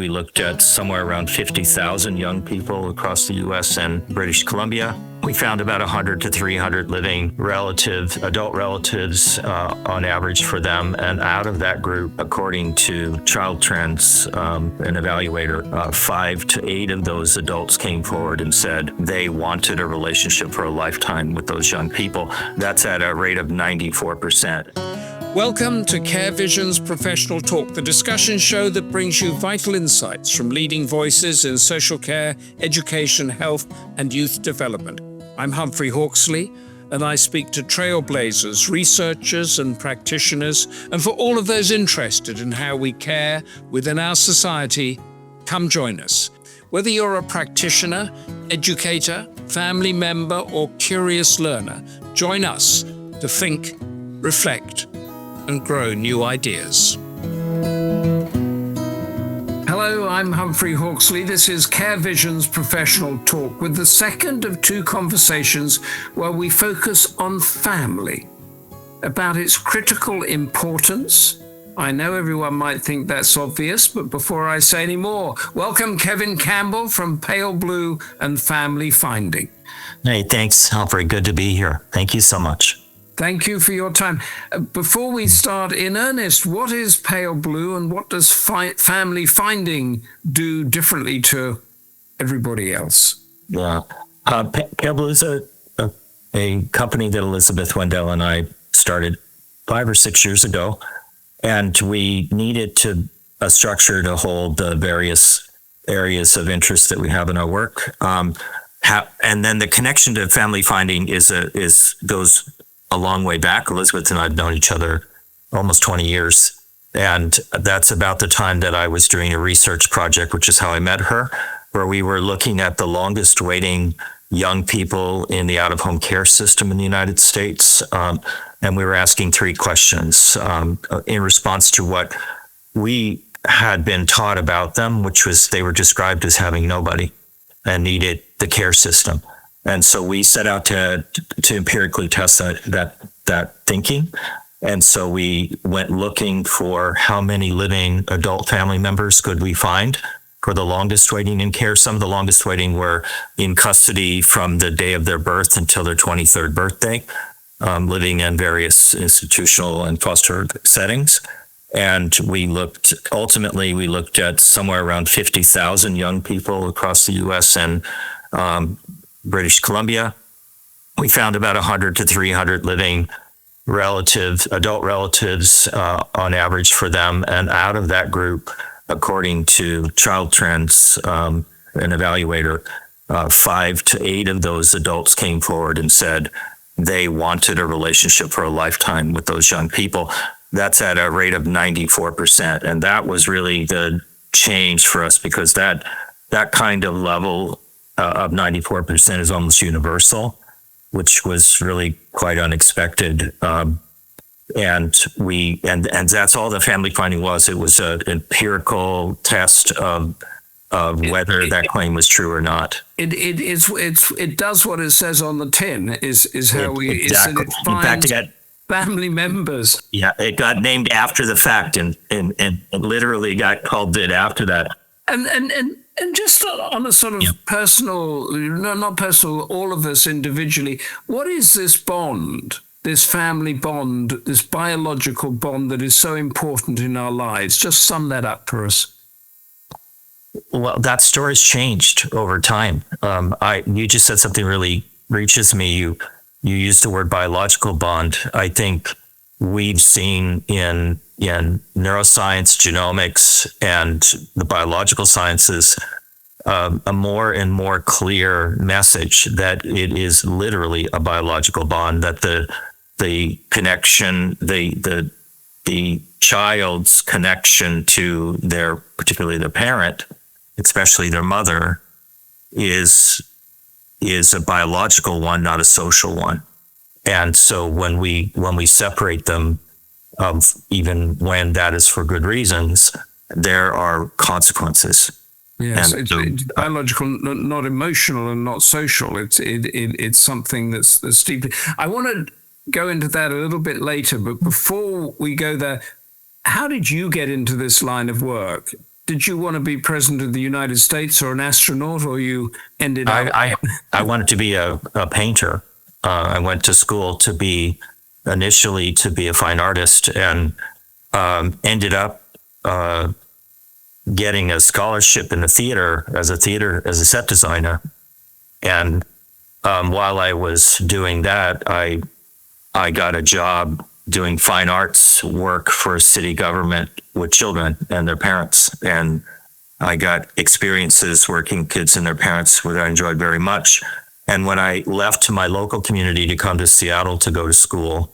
We looked at somewhere around 50,000 young people across the U.S. and British Columbia. We found about 100 to 300 living adult relatives on average for them. And out of that group, according to Child Trends, an evaluator, 5 to 8 of those adults came forward and said they wanted a relationship for a lifetime with those young people. That's at a rate of 94%. Welcome to Care Vision's Professional Talk, the discussion show that brings you vital insights from leading voices in social care, education, health, and youth development. I'm Humphrey Hawksley, and I speak to trailblazers, researchers, and practitioners, and for all of those interested in how we care within our society, come join us. Whether you're a practitioner, educator, family member, or curious learner, join us to think, reflect, and grow new ideas. Hello, I'm Humphrey Hawksley. This is Care Vision's Professional Talk with the second of two conversations where we focus on family, about its critical importance. I know everyone might think that's obvious, but before I say any more, welcome Kevin Campbell from Pale Blue and Family Finding. Hey, thanks, Humphrey. Good to be here. Thank you so much. Thank you for your time. Before we start in earnest, what is Pale Blue and what does Family Finding do differently to everybody else? Yeah. Pale Blue is a company that Elizabeth Wendell and I started 5 or 6 years ago, and we needed a structure to hold the various areas of interest that we have in our work. And then the connection to Family Finding goes a long way back. Elizabeth and I have known each other almost 20 years. And that's about the time that I was doing a research project, which is how I met her, where we were looking at the longest waiting young people in the out-of-home care system in the United States. And we were asking 3 questions in response to what we had been taught about them, which was they were described as having nobody and needed the care system. And so we set out to empirically test that thinking. And so we went looking for how many living adult family members could we find for the longest waiting in care. Some of the longest waiting were in custody from the day of their birth until their 23rd birthday, living in various institutional and foster settings. And we looked at somewhere around 50,000 young people across the U.S. and British Columbia. We found about 100 to 300 living adult relatives on average for them. And out of that group, according to Child Trends, an evaluator, 5 to 8 of those adults came forward and said they wanted a relationship for a lifetime with those young people. That's at a rate of 94%. And that was really the change for us, because that kind of level of 94% is almost universal, which was really quite unexpected. And that's all the Family Finding was. It was an empirical test of whether that claim was true or not. It does what it says on the tin. Is how exactly. It finds in fact, family members. Yeah, it got named after the fact, and it literally got called it after that. And just on a sort of personal, not personal, all of us individually, what is this bond, this family bond, this biological bond that is so important in our lives? Just sum that up for us. Well, that story's changed over time. You just said something really reaches me. You used the word biological bond. I think we've seen in neuroscience, genomics, and the biological sciences, a more and more clear message that it is literally a biological bond, that the connection, the child's connection to particularly their parent, especially their mother, is a biological one, not a social one. And so when we separate them, even when that is for good reasons, there are consequences. Yes, it's biological, not emotional and not social. It's something that's deeply. I want to go into that a little bit later, but before we go there, how did you get into this line of work? did you want to be president of the United States or an astronaut, or you ended up? I wanted to be a painter. I went to school to be initially to be a fine artist, and ended up getting a scholarship in the theater as a set designer. And while I was doing that, I got a job doing fine arts work for city government with children and their parents. And I got experiences working with kids and their parents, which I enjoyed very much. And when I left my local community to come to Seattle to go to school,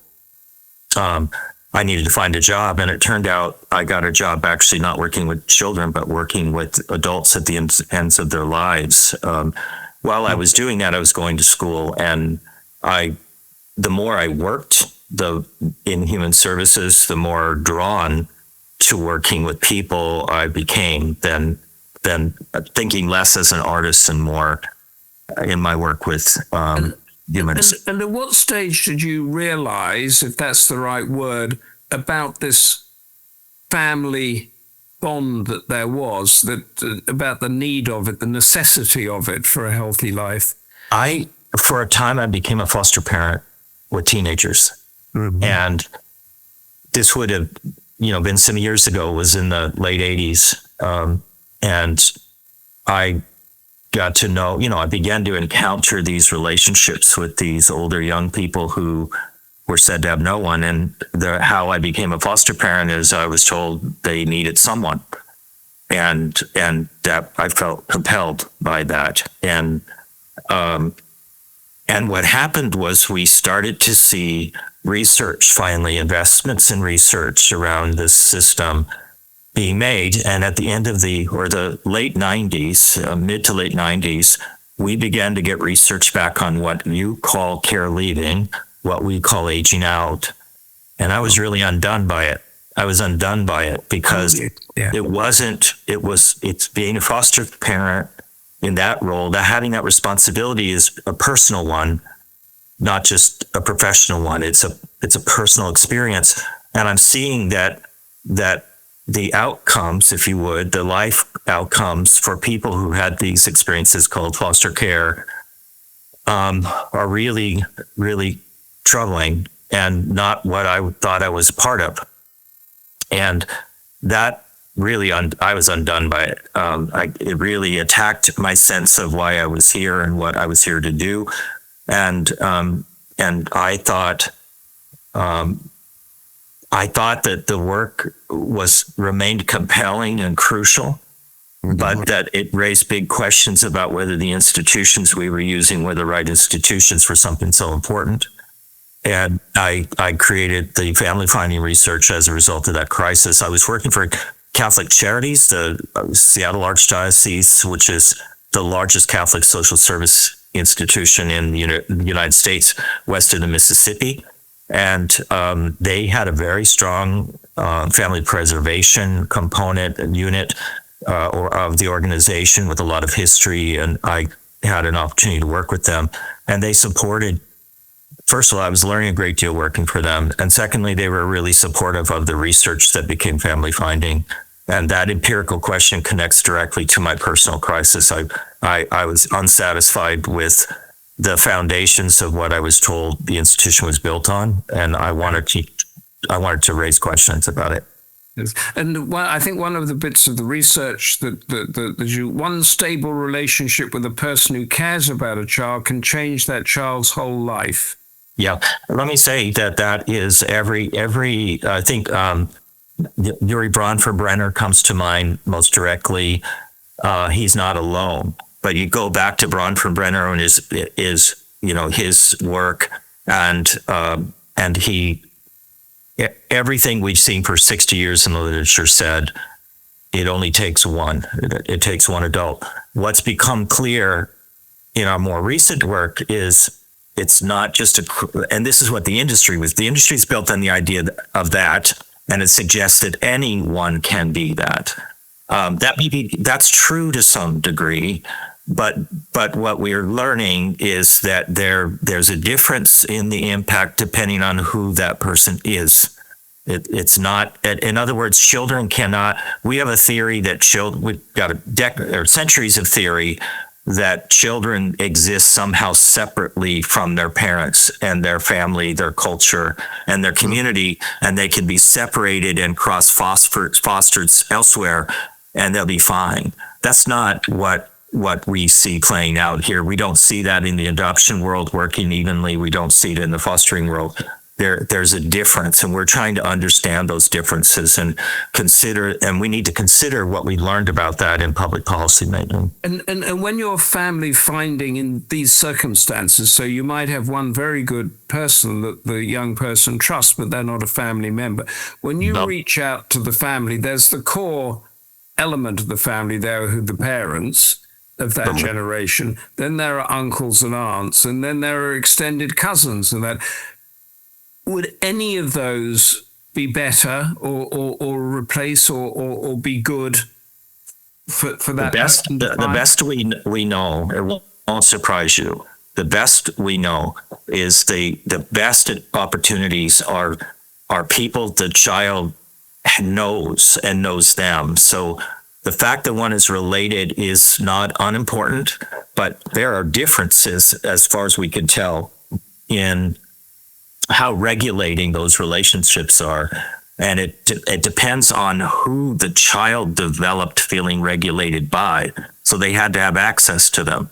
I needed to find a job. And it turned out I got a job actually not working with children, but working with adults at the ends of their lives. While I was doing that, I was going to school, and the more I worked in human services, the more drawn to working with people I became, than thinking less as an artist and more in my work with humans. And at what stage did you realize, if that's the right word, about this family bond that there was, about the need of it, the necessity of it for a healthy life? For a time, I became a foster parent with teenagers. Mm-hmm. And this would have, been some years ago. It was in the late 80s. And I got to know, I began to encounter these relationships with these older young people who were said to have no one. And how I became a foster parent is I was told they needed someone. And that I felt compelled by that. And what happened was we started to see research, finally, investments in research around this system being made. And at the end of the late 90s, mid to late 90s, we began to get research back on what you call care leaving, what we call aging out. And I was really undone by it. I was undone by it because it's being a foster parent in that role, that having that responsibility is a personal one, not just a professional one. It's a personal experience. And I'm seeing that the outcomes, if you would, the life outcomes for people who had these experiences called foster care, are really, really troubling and not what I thought I was part of. And that really, I was undone by it. It really attacked my sense of why I was here and what I was here to do. And I thought that the work remained compelling and crucial, but that it raised big questions about whether the institutions we were using were the right institutions for something so important. And I created the family finding research as a result of that crisis. I was working for Catholic Charities, the Seattle Archdiocese, which is the largest Catholic social service institution in the United States, west of the Mississippi. And they had a very strong family preservation component and unit of the organization with a lot of history. And I had an opportunity to work with them. And they supported, first of all, I was learning a great deal working for them. And secondly, they were really supportive of the research that became family finding. And that empirical question connects directly to my personal crisis. I was unsatisfied with the foundations of what I was told the institution was built on, and I wanted to raise questions about it. Yes. And I think one of the bits of the research that one stable relationship with a person who cares about a child can change that child's whole life. Yeah, let me say that is every. I think Yuri Bronfenbrenner comes to mind most directly. He's not alone. But you go back to Bronfenbrenner and his work, and everything we've seen for 60 years in the literature said it only takes one. It takes one adult. What's become clear in our more recent work is it's not just and this is what the industry was. The industry is built on the idea of that, and it suggests that anyone can be that. That's true to some degree. But what we're learning is that there's a difference in the impact depending on who that person is. It's not. In other words, children cannot. We have a theory that we've got centuries of theory that children exist somehow separately from their parents and their family, their culture, and their community, and they can be separated and fostered elsewhere, and they'll be fine. That's not what we see playing out here. We don't see that in the adoption world working evenly. We don't see it in the fostering world. There's a difference, and we're trying to understand those differences and we need to consider what we learned about that in public policy making. And when you're family finding in these circumstances, so you might have one very good person that the young person trusts, but they're not a family member. When you reach out to the family, there's the core element of the family there, who the parents of that generation. Then there are uncles and aunts, and then there are extended cousins and that. Would any of those be better or replace or be good for that? The best we know, it won't surprise you. The best we know is the best opportunities are people the child knows and knows them. So the fact that one is related is not unimportant, but there are differences as far as we can tell in how regulating those relationships are. And it depends on who the child developed feeling regulated by. So they had to have access to them.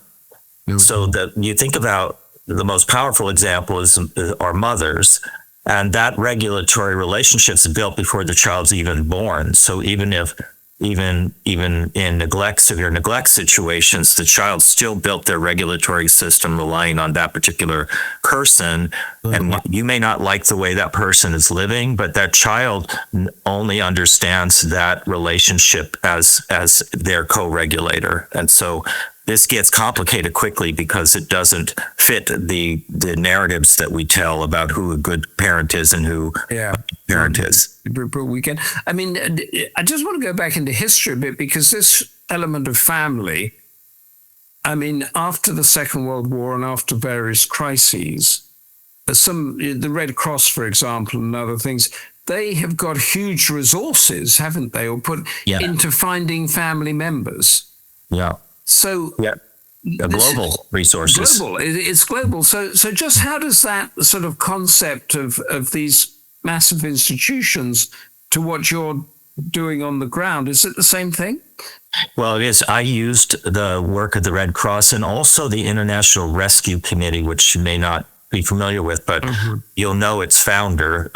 Mm-hmm. So that you think about the most powerful example is our mothers, and that regulatory relationship is built before the child's even born. So even in severe neglect situations, the child still built their regulatory system relying on that particular person. Mm-hmm. And you may not like the way that person is living, but that child only understands that relationship as their co-regulator. And so this gets complicated quickly because it doesn't fit the narratives that we tell about who a good parent is and who a parent is. Weekend. I mean, I just want to go back into history a bit, because this element of family, I mean, after the Second World War and after various crises, the Red Cross, for example, and other things, they have got huge resources, haven't they, or put into finding family members. Yeah. So global resources. It's global. So just how does that sort of concept of these massive institutions to what you're doing on the ground, is it the same thing? Well, it is. I used the work of the Red Cross and also the International Rescue Committee, which you may not be familiar with, but you'll know its founder,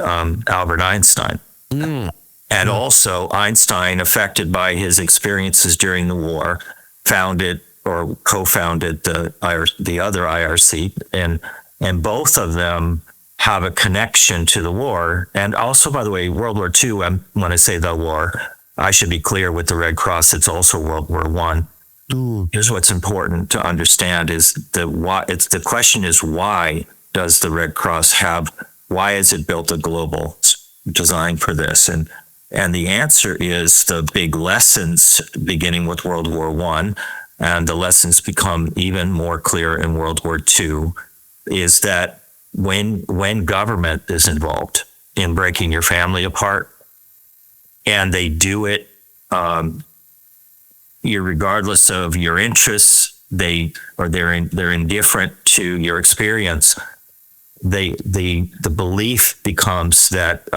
Albert Einstein. And also Einstein, affected by his experiences during the war, founded or co-founded the other IRC, and both of them have a connection to the war. And also, by the way, World War II, when I say the war, I should be clear with the Red Cross, it's also World War I. Here's what's important to understand is the question is, why does the Red Cross why is it built a global design for this? And the answer is the big lessons beginning with World War I, and the lessons become even more clear in World War II, is that when government is involved in breaking your family apart, and they do it regardless of your interests, they're indifferent to your experience. The belief becomes that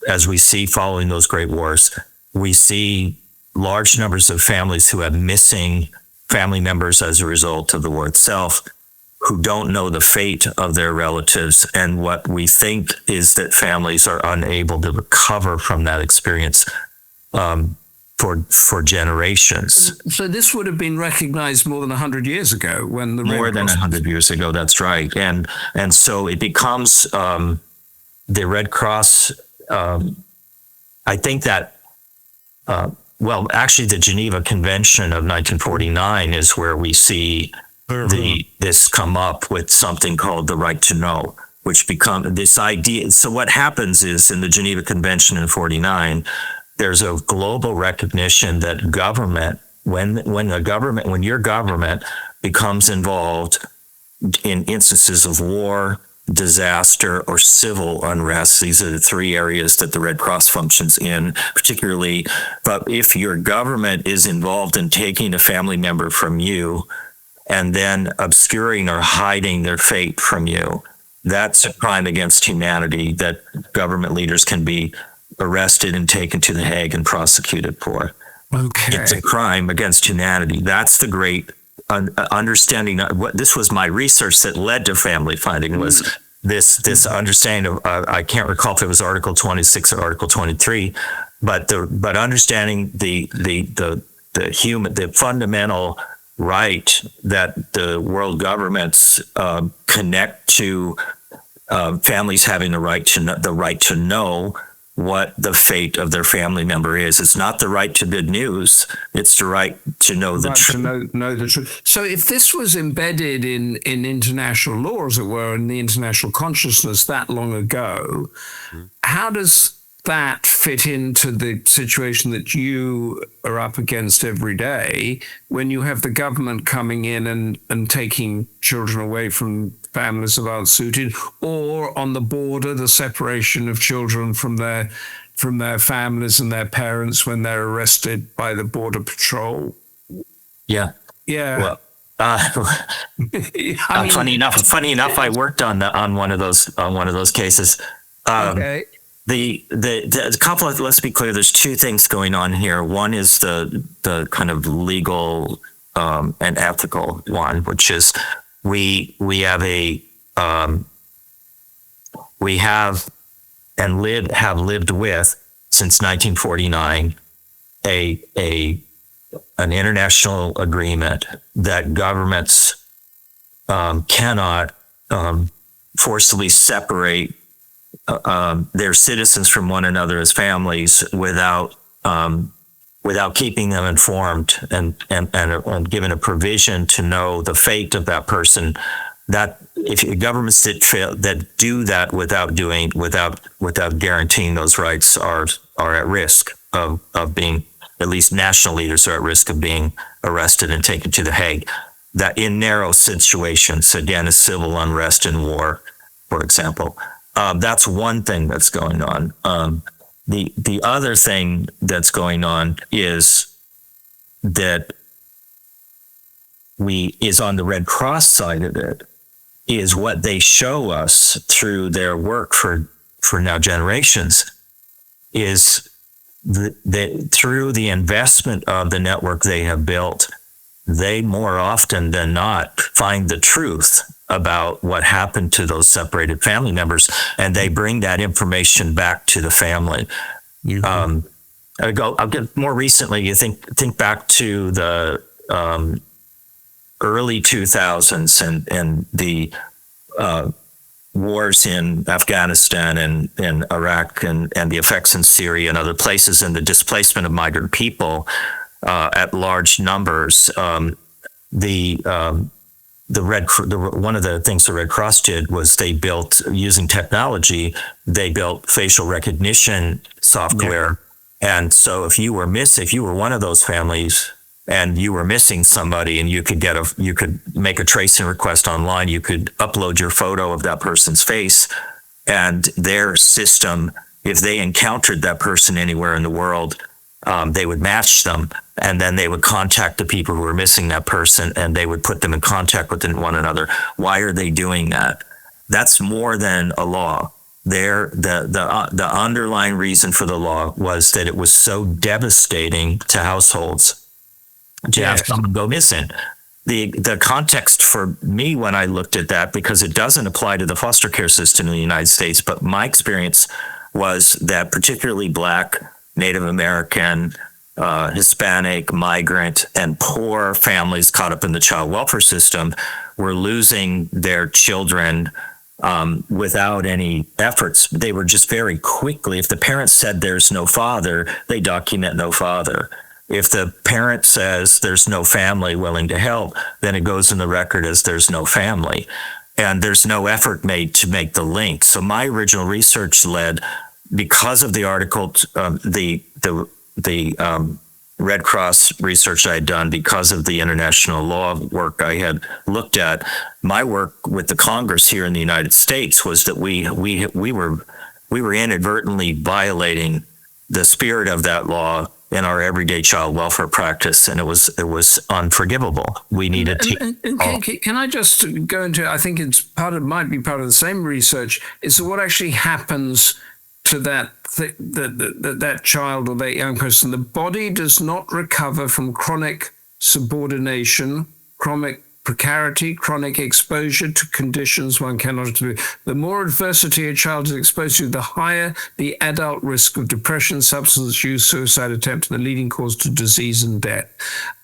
as we see following those great wars, we see large numbers of families who have missing family members as a result of the war itself, who don't know the fate of their relatives. And what we think is that families are unable to recover from that experience for generations. So this would have been recognized more than 100 years ago when the more than 100 years ago. That's right. And so it becomes the Red Cross. I think that, actually the Geneva Convention of 1949 is where we see this come up with something called the right to know, which become this idea. So what happens is in the Geneva Convention in 49, there's a global recognition that government, when your government becomes involved in instances of war, disaster, or civil unrest. These are the three areas that the Red Cross functions in, particularly. But if your government is involved in taking a family member from you and then obscuring or hiding their fate from you, that's a crime against humanity that government leaders can be arrested and taken to The Hague and prosecuted for. Okay. It's a crime against humanity. That's the great understanding. What this was my research that led to family finding was this understanding of I can't recall if it was Article 26 or Article 23, but understanding the fundamental right that the world governments connect to families having the right to know what the fate of their family member is. It's not the right to good news. It's the right to know the truth. Know the truth. So if this was embedded in international law, as it were, in the international consciousness that long ago, how does that fit into the situation that you are up against every day when you have the government coming in and taking children away from families that aren't suited, or on the border, the separation of children from their families and their parents when they're arrested by the border patrol? Yeah. Yeah. Well, funny enough, I worked on one of those cases. Okay. The couple of, let's be clear, there's two things going on here. One is the kind of legal and ethical one, which is we have lived with since 1949 an international agreement that governments cannot forcibly separate their citizens from one another as families without keeping them informed and given a provision to know the fate of that person. That if governments that do that without guaranteeing those rights are at risk of being, at least national leaders are at risk of being arrested and taken to The Hague. That in narrow situations, again, a civil unrest and war, for example. That's one thing that's going on. The other thing that's going on is that is on the Red Cross side of it, is what they show us through their work for now generations, is that through the investment of the network they have built, they more often than not find the truth about what happened to those separated family members, and they bring that information back to the family. Mm-hmm. I'll get more recently. You think back to the early 2000s and the wars in Afghanistan and Iraq and the effects in Syria and other places, and the displacement of migrant people at large numbers. One of the things the Red Cross did was they built, using technology, they built facial recognition software. Yeah. And so if you were one of those families and you were missing somebody, and you could make a tracing request online, you could upload your photo of that person's face, and their system, if they encountered that person anywhere in the world, they would match them, and then they would contact the people who were missing that person, and they would put them in contact with one another. Why are they doing that? That's more than a law. The underlying reason for the law was that it was so devastating to households to have someone go missing. The context for me when I looked at that, because it doesn't apply to the foster care system in the United States, but my experience was that particularly Black, Native American, Hispanic, migrant, and poor families caught up in the child welfare system were losing their children without any efforts. They were just very quickly, if the parent said there's no father, they document no father. If the parent says there's no family willing to help, then it goes in the record as there's no family. And there's no effort made to make the link. So my original research led, because of the article, the Red Cross research I had done, because of the international law work I had looked at. My work with the Congress here in the United States was that we were inadvertently violating the spirit of that law in our everyday child welfare practice, and it was unforgivable. We needed to. Can I just go into? I think it's might be part of the same research. Is what actually happens to that child or that young person. The body does not recover from chronic subordination, chronic precarity, chronic exposure to conditions one cannot do. The more adversity a child is exposed to, the higher the adult risk of depression, substance use, suicide attempt, and the leading cause to disease and death.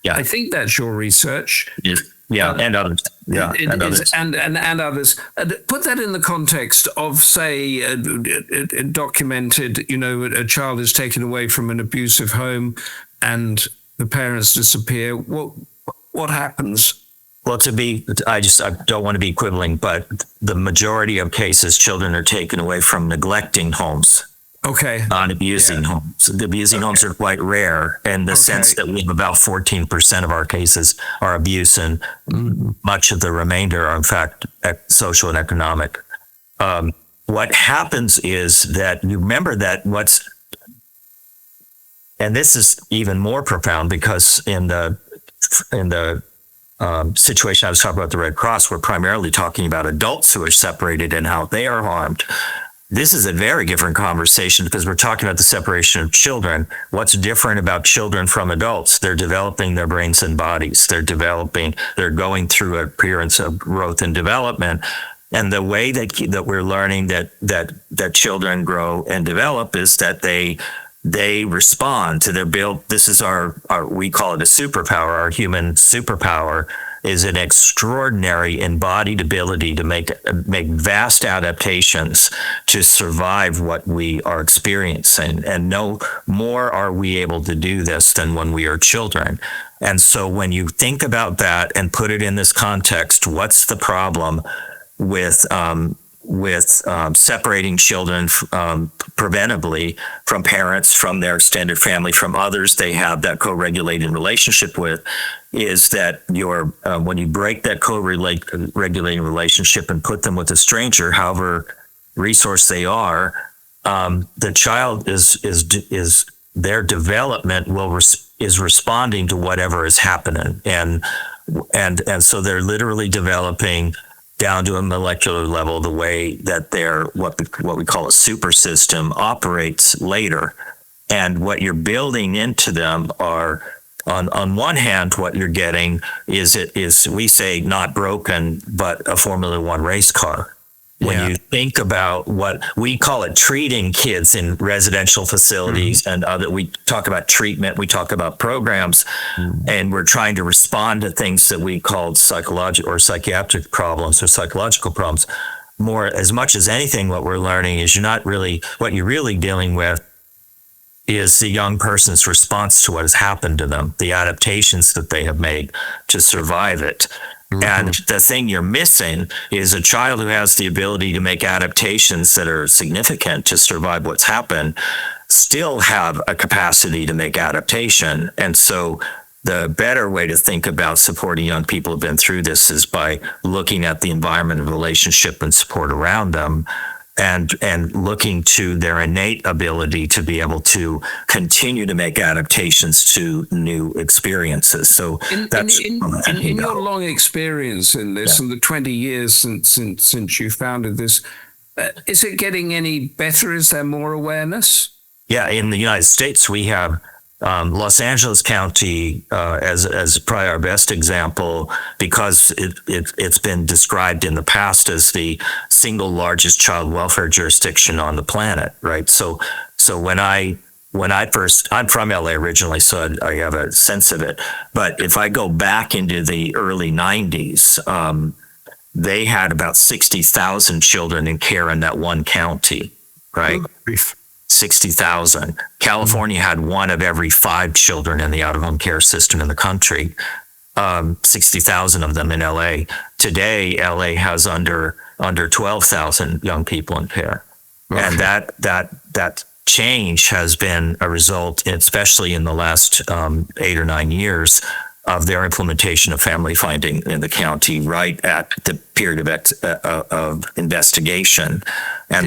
Yeah, I think that's your research. Yes. Yeah, and others. Yeah, and others. And others. Put that in the context of, say, documented, a child is taken away from an abusive home and the parents disappear. What happens? Well, I don't want to be quibbling, but the majority of cases, children are taken away from neglecting homes. Okay. Not abusing homes. The abusing homes are quite rare, in the sense that we have about 14% of our cases are abuse, and much of the remainder are, in fact, social and economic. What happens is that you remember that and this is even more profound, because in the situation I was talking about, the Red Cross, we're primarily talking about adults who are separated and how they are harmed. This is a very different conversation, because we're talking about the separation of children. What's different about children from adults? They're developing their brains and bodies. They're going through a period of growth and development. And the way that we're learning that children grow and develop is that they respond to their build. This is our we call it a superpower. Our human superpower is an extraordinary embodied ability to make vast adaptations to survive what we are experiencing. And no more are we able to do this than when we are children. And so when you think about that and put it in this context, what's the problem with separating children preventably from parents, from their extended family, from others they have that co-regulating relationship with, is that when you break that co-regulating relationship and put them with a stranger, however resource they are, the child is their development is responding to whatever is happening, and so they're literally developing down to a molecular level the way that their what we call a super system operates later. And what you're building into them are, on one hand, what you're getting is we say not broken, but a Formula One race car. When you think about what we call it, treating kids in residential facilities and other, we talk about treatment, we talk about programs, and we're trying to respond to things that we call psychological or psychiatric problems or psychological problems. More, as much as anything, what we're learning is what you're really dealing with is the young person's response to what has happened to them, the adaptations that they have made to survive it. And the thing you're missing is a child who has the ability to make adaptations that are significant to survive what's happened, still have a capacity to make adaptation. And so the better way to think about supporting young people who've been through this is by looking at the environment and relationship and support around them, and looking to their innate ability to be able to continue to make adaptations to new experiences. So in your long experience in this, and the 20 years since you founded this, is it getting any better? Is there more awareness? Yeah, in the United States, we have Los Angeles County as probably our best example, because it's been described in the past as the single largest child welfare jurisdiction on the planet, right? So when I'm from LA originally, so I have a sense of it. But if I go back into the early 90s, they had about 60,000 children in care in that one county, right? 60,000. California had 1 of every 5 children in the out-of-home care system in the country. 60,000 of them in LA. Today, LA has under 12,000 young people in care, and that change has been a result, especially in the last 8 or 9 years, of their implementation of family finding in the county right at the period of investigation. And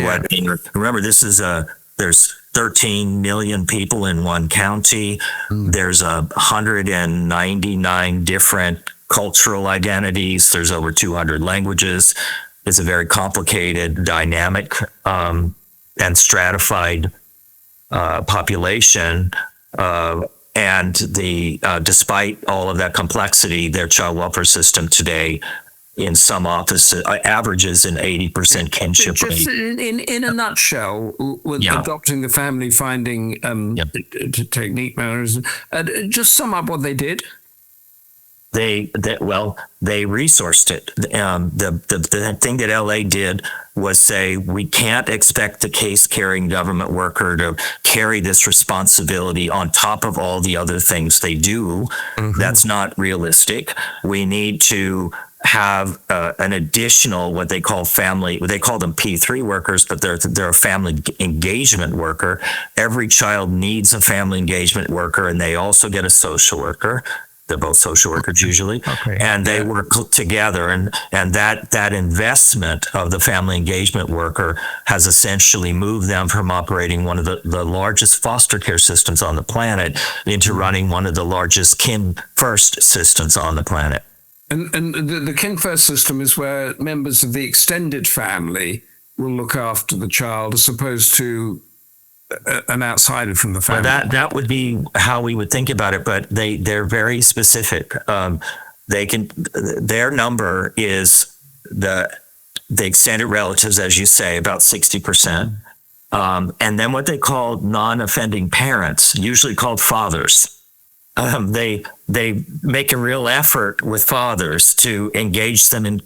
remember, there's 13 million people in one county. There's 199 different cultural identities. There's over 200 languages. It's a very complicated, dynamic, and stratified population. And despite all of that complexity, their child welfare system today, in some offices, averages an 80% kinship Just rate. in a nutshell, with adopting the family finding technique, just sum up what they did. They resourced it. The thing that LA did was say, we can't expect the case carrying government worker to carry this responsibility on top of all the other things they do. That's not realistic. We need to have an additional, what they call them P3 workers, but they're a family engagement worker. Every child needs a family engagement worker, and they also get a social worker. They're both social workers usually, and they work together. And that investment of the family engagement worker has essentially moved them from operating one of the largest foster care systems on the planet into running one of the largest kin first systems on the planet. And the kin first system is where members of the extended family will look after the child, as opposed to an outsider from the family. Well, that would be how we would think about it, but they're very specific. Their number is the extended relatives, as you say, about 60%. And then what they call non-offending parents, usually called fathers. They make a real effort with fathers to engage them in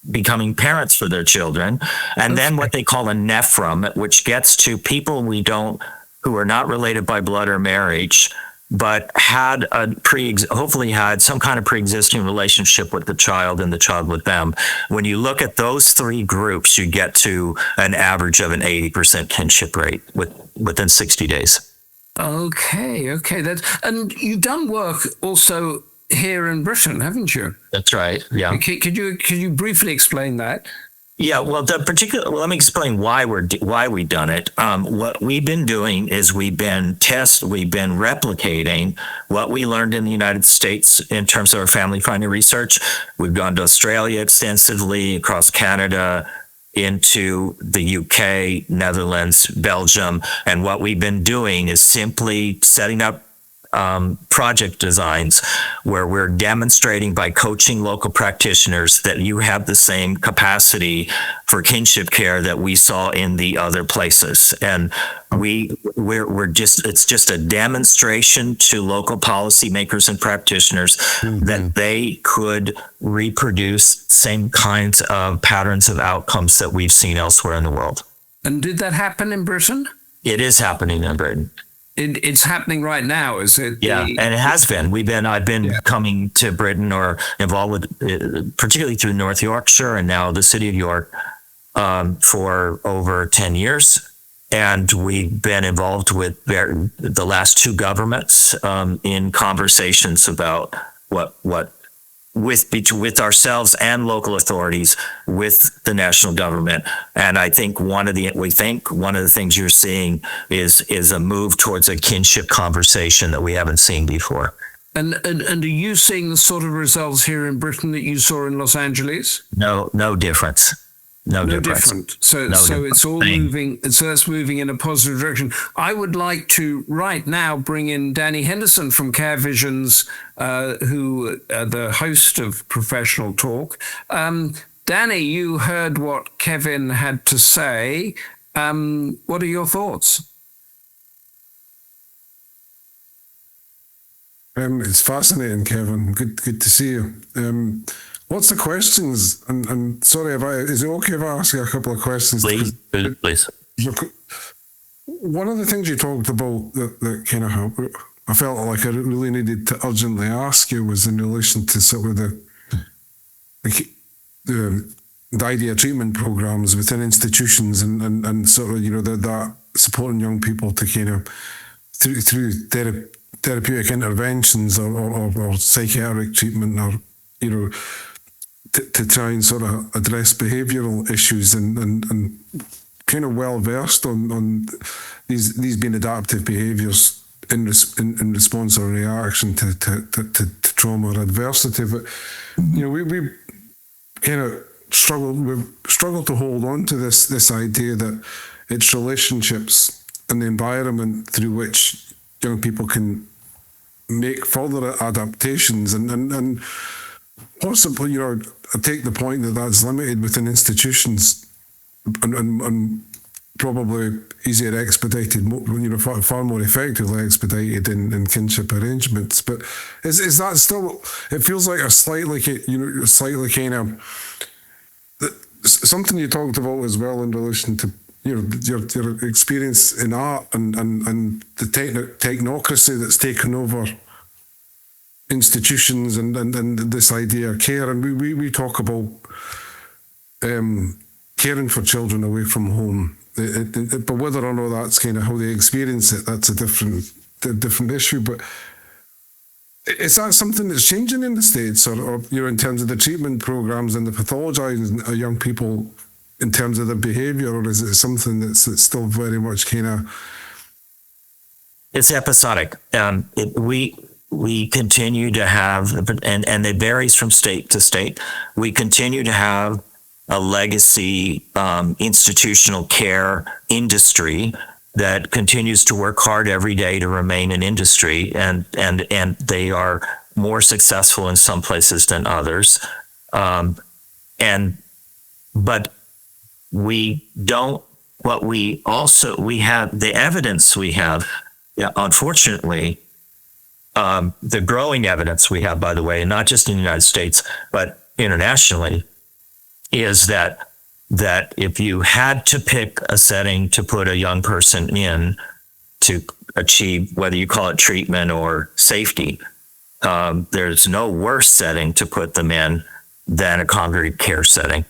becoming parents for their children. And then what they call a nephrom, which gets to people who are not related by blood or marriage, but hopefully had some kind of pre-existing relationship with the child and the child with them. When you look at those three groups, you get to an average of an 80% kinship rate within 60 days. Okay. And you've done work also here in Britain, haven't you? That's right. Yeah. Could you briefly explain that? Yeah. Well, let me explain why we've done it. What we've been doing is we've been replicating what we learned in the United States in terms of our family finding research. We've gone to Australia extensively, across Canada, into the UK, Netherlands, Belgium. And what we've been doing is simply setting up project designs where we're demonstrating by coaching local practitioners that you have the same capacity for kinship care that we saw in the other places. And it's just a demonstration to local policymakers and practitioners that they could reproduce same kinds of patterns of outcomes that we've seen elsewhere in the world. And did that happen in Britain? It is happening in Britain. It's happening right now, is it? Yeah, and it has been. I've been coming to Britain or involved with, particularly through North Yorkshire and now the city of York, for over 10 years. And we've been involved with the last two governments in conversations about with ourselves and local authorities, with the national government. And I think one of the things you're seeing is a move towards a kinship conversation that we haven't seen before. And are you seeing the sort of results here in Britain that you saw in Los Angeles? No difference. No different. So it's all moving. So that's moving in a positive direction. I would like to right now bring in Danny Henderson from Care Visions, who the host of Professional Talk. Danny, you heard what Kevin had to say. What are your thoughts? It's fascinating, Kevin. Good to see you. What's the questions? And sorry, is it okay if I ask you a couple of questions? Please. One of the things you talked about that kind of I felt like I really needed to urgently ask you was in relation to sort of the idea of treatment programs within institutions and sort of, that supporting young people to kind of through therapeutic interventions or psychiatric treatment, or to try and sort of address behavioural issues, and kind of well versed on these being adaptive behaviours in response or reaction to trauma or adversity. But we kind of struggle to hold on to this idea that it's relationships and the environment through which young people can make further adaptations, and possibly, I take the point that that's limited within institutions, and probably easier expedited, far more effectively expedited in kinship arrangements. But is that still? It feels like a slightly kind of something you talked about as well in relation to your experience in art and the technocracy that's taken over institutions and this idea of care. And we talk about caring for children away from home. But whether or not that's kind of how they experience it, that's a different issue. But is that something that's changing in the States, or in terms of the treatment programs and the pathologizing of young people in terms of their behavior, or is it something that's still very much kind of? It's episodic. We continue to have, and it varies from state to state. We continue to have a legacy institutional care industry that continues to work hard every day to remain an industry, and they are more successful in some places than others. But we don't. We have the evidence we have. Yeah, unfortunately, the growing evidence we have, by the way, and not just in the United States but internationally, is that if you had to pick a setting to put a young person in to achieve, whether you call it treatment or safety, there's no worse setting to put them in than a congregate care setting,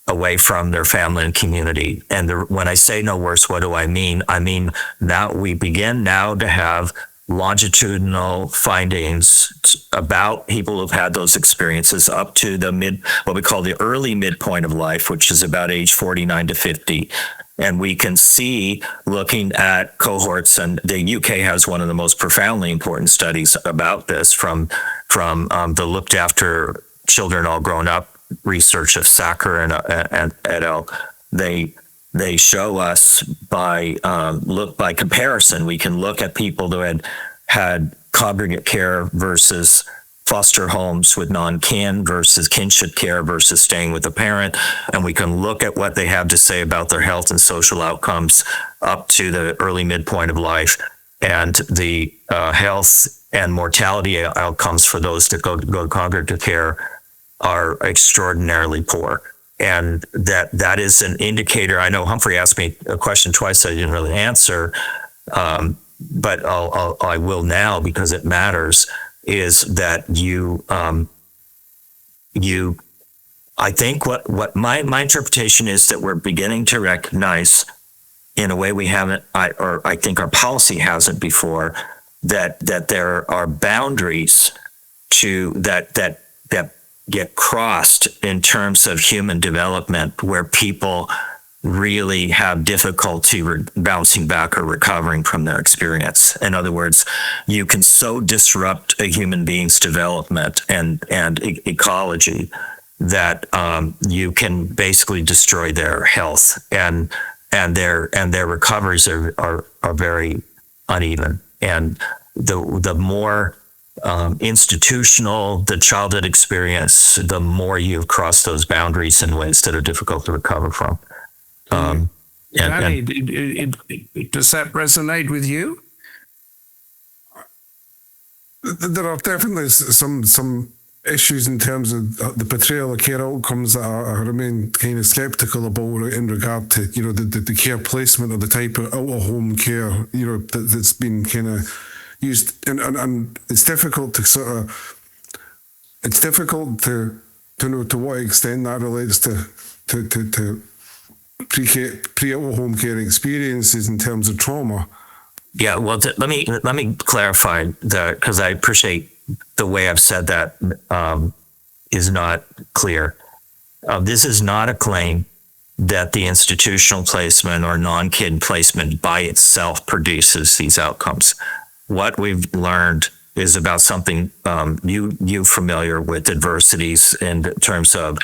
away from their family and community. And when I say no worse, what do I mean? I mean that we begin now to have longitudinal findings about people who've had those experiences up to what we call the early midpoint of life, which is about age 49 to 50. And we can see, looking at cohorts, and the UK has one of the most profoundly important studies about this from the Looked After Children All Grown Up research of Sacker and et al. They show us by comparison. We can look at people who had congregate care versus foster homes with non-kin versus kinship care versus staying with a parent, and we can look at what they have to say about their health and social outcomes up to the early midpoint of life, and the health and mortality outcomes for those that go to congregate care are extraordinarily poor. And that is an indicator. I know Humphrey asked me a question twice I didn't really answer, but I will now because it matters. Is that I think what my interpretation is that we're beginning to recognize, in a way we haven't, or I think our policy hasn't before, that there are boundaries to that get crossed in terms of human development, where people really have difficulty bouncing back or recovering from their experience. In other words, you can so disrupt a human being's development and ecology that you can basically destroy their health, and their recoveries are very uneven. And the more institutional the childhood experience, the more you've crossed those boundaries in ways that are difficult to recover from. Danny, does that resonate with you? There are definitely some issues in terms of the portrayal of care outcomes that I remain kind of sceptical about in regard to the care placement or the type of out of home care that's been kind of used, and it's difficult to know to what extent that relates to pre-home care experiences in terms of trauma. Yeah, well, let me clarify that, because I appreciate the way I've said that is not clear. This is not a claim that the institutional placement or non-kid placement by itself produces these outcomes. What we've learned is about something you familiar with adversities in terms of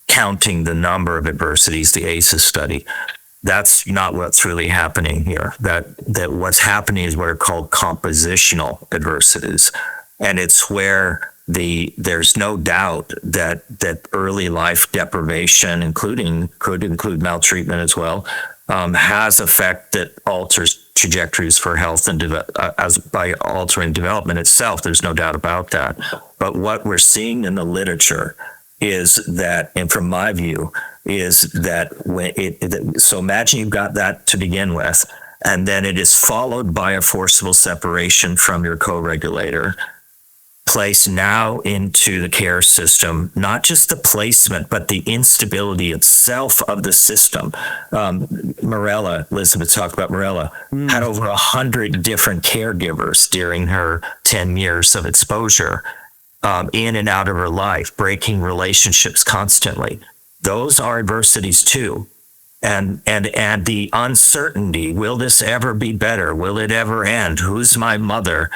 counting the number of adversities, the ACEs study. That's not what's really happening here. That what's happening is what are called compositional adversities. And it's where there's no doubt that early life deprivation, could include maltreatment as well, has effect that alters trajectories for health and as by altering development itself. There's no doubt about that. But what we're seeing in the literature is that, and from my view, is that so imagine you've got that to begin with, and then it is followed by a forcible separation from your co-regulator, placed now into the care system, not just the placement, but the instability itself of the system. Morella, Elizabeth talked about Morella, had over 100 different caregivers during her 10 years of exposure, in and out of her life, breaking relationships constantly. Those are adversities too. And the uncertainty, will this ever be better? Will it ever end? Who's my mother?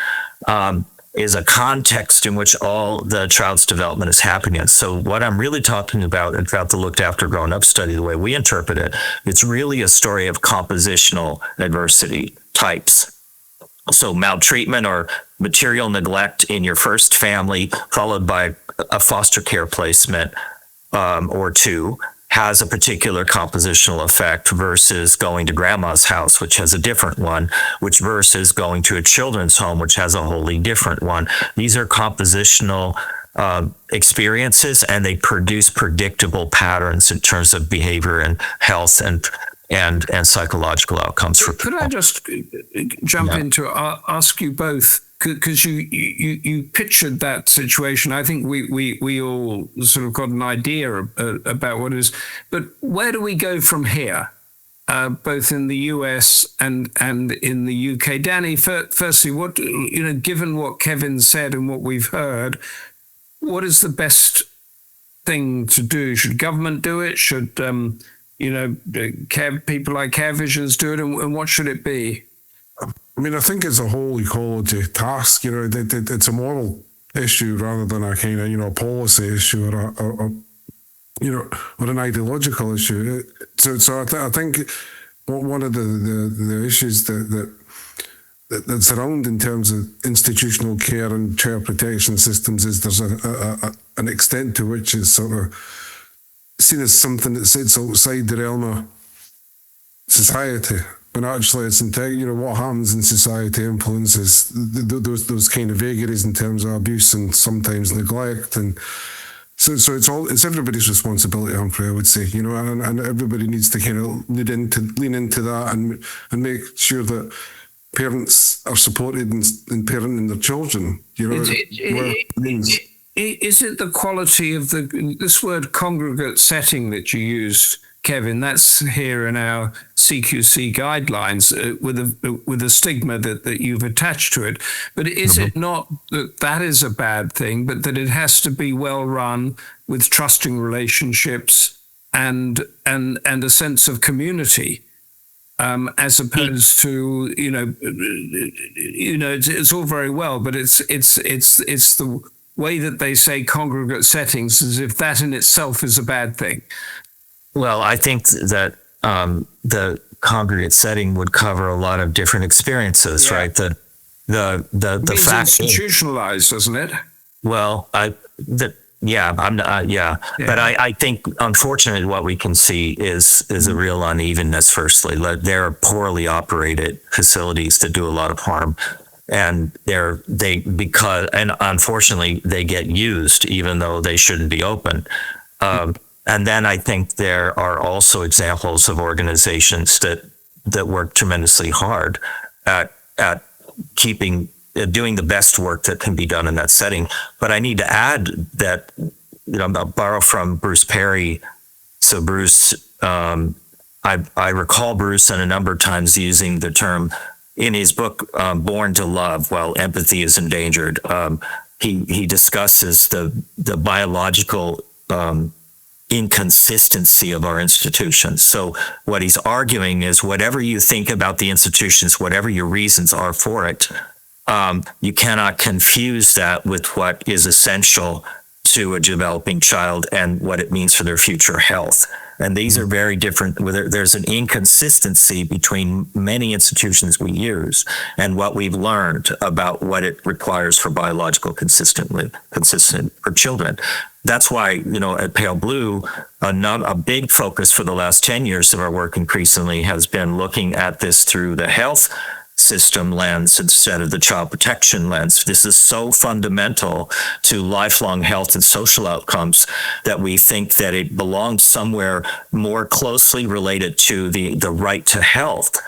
Is a context in which all the child's development is happening. So what I'm really talking about the Looked After Grown Up study, the way we interpret it, it's really a story of compositional adversity types. So maltreatment or material neglect in your first family, followed by a foster care placement or two, has a particular compositional effect versus going to grandma's house, which has a different one, which versus going to a children's home, which has a wholly different one. These are compositional experiences, and they produce predictable patterns in terms of behavior and health and psychological outcomes for people. Could I just jump into ask you both, because you pictured that situation. I think we all sort of got an idea about what it is, but where do we go from here, both in the US and in the UK? Danny, firstly, what, given what Kevin said and what we've heard, what is the best thing to do? Should government do it? Should people like Care Visions do it, and what should it be? I mean, I think it's a whole ecology task. It's a moral issue rather than a kind of policy issue or an ideological issue. So I think one of the issues that surround in terms of institutional care and child protection systems is there's an extent to which is sort of seen as something that sits outside the realm of society. When actually it's what happens in society influences those kind of vagaries in terms of abuse and sometimes neglect, and so it's everybody's responsibility, Humphrey, I would say, and everybody needs to kind of lean into that and make sure that parents are supported in parenting their children. Is it the quality of this word congregate setting that you used, Kevin? That's here in our CQC guidelines with a stigma that you've attached to it. But is it not that is a bad thing, but that it has to be well run with trusting relationships and a sense of community, as opposed to it's all very well, but it's the way that they say congregate settings, as if that in itself is a bad thing. Well, I think that the congregate setting would cover a lot of different experiences, right? The means fact institutionalized, doesn't it? Well, but I think unfortunately what we can see is a real unevenness. Firstly, there are poorly operated facilities that do a lot of harm. And unfortunately they get used even though they shouldn't be open. And then I think there are also examples of organizations that work tremendously hard at doing the best work that can be done in that setting. But I need to add that, I'll borrow from Bruce Perry. So Bruce I recall Bruce a number of times using the term in his book, Born to Love, while empathy is endangered. He discusses the biological inconsistency of our institutions. So what he's arguing is whatever you think about the institutions, whatever your reasons are for it, you cannot confuse that with what is essential to a developing child and what it means for their future health. And these are very different. There's an inconsistency between many institutions we use and what we've learned about what it requires for biological consistent for children. That's why, at Pale Blue, a big focus for the last 10 years of our work increasingly has been looking at this through the health system lens instead of the child protection lens. This is so fundamental to lifelong health and social outcomes that we think that it belongs somewhere more closely related to the right to health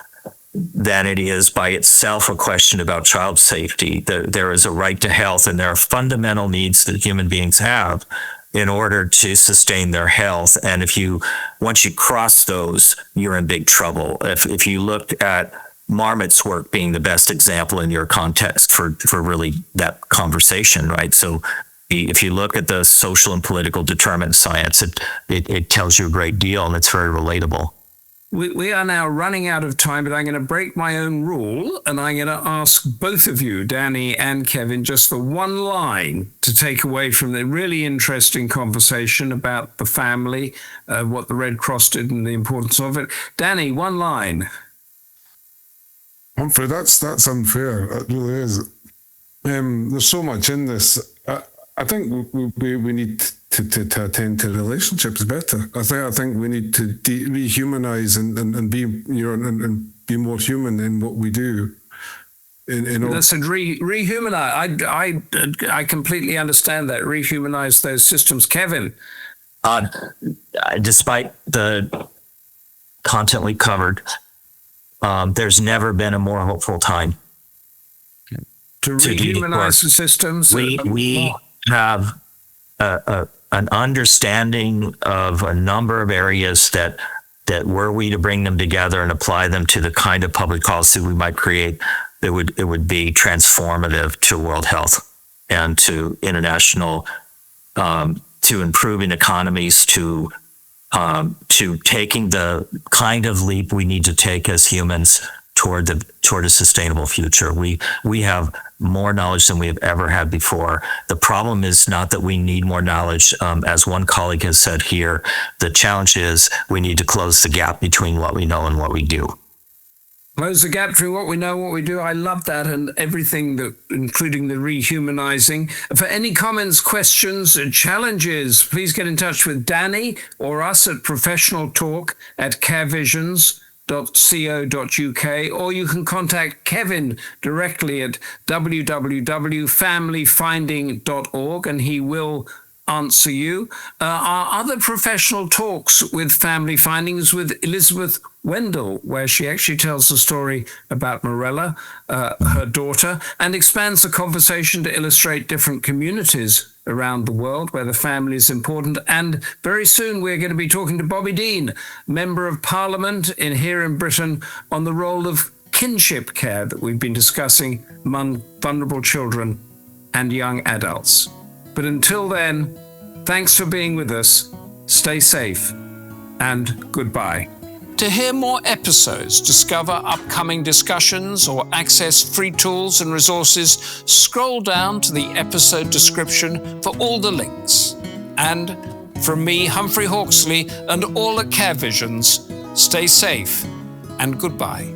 than it is by itself a question about child safety. There is a right to health, and there are fundamental needs that human beings have in order to sustain their health. And once you cross those, you're in big trouble. If you look at Marmot's work being the best example in your context for really that conversation, right? So if you look at the social and political determinant science, it tells you a great deal, and it's very relatable. We are now running out of time, but I'm going to break my own rule, and I'm going to ask both of you, Danny and Kevin, just for one line to take away from the really interesting conversation about the family, what the Red Cross did and the importance of it. Danny, one line. Humphrey, that's unfair. It really is. There's so much in this. I think we need to attend to relationships better. I think we need to rehumanize and be and be more human in what we do. Listen, rehumanize. I completely understand that. Rehumanize those systems, Kevin. Despite the content we covered, there's never been a more hopeful time to rehumanize the systems. We have an understanding of a number of areas that were we to bring them together and apply them to the kind of public policy we might create, it would be transformative to world health and to international, to improving economies, to taking the kind of leap we need to take as humans toward a sustainable future. We have more knowledge than we have ever had before. The problem is not that we need more knowledge. As one colleague has said here, the challenge is we need to close the gap between what we know and what we do. Close the gap between what we know and what we do. I love that, and everything that, including the rehumanizing. For any comments, questions, and challenges, please get in touch with Danny or us at professionaltalk@carevisions.co.uk, or you can contact Kevin directly at www.familyfinding.org, and he will answer you. Our other professional talks with Family Findings with Elizabeth Wendell, where she actually tells the story about Morella, her daughter, and expands the conversation to illustrate different communities around the world where the family is important. And very soon we're going to be talking to Bobby Dean, Member of Parliament here in Britain, on the role of kinship care that we've been discussing among vulnerable children and young adults. But until then, thanks for being with us. Stay safe, and goodbye. To hear more episodes, discover upcoming discussions, or access free tools and resources, scroll down to the episode description for all the links. And from me, Humphrey Hawksley, and all at Care Visions, stay safe and goodbye.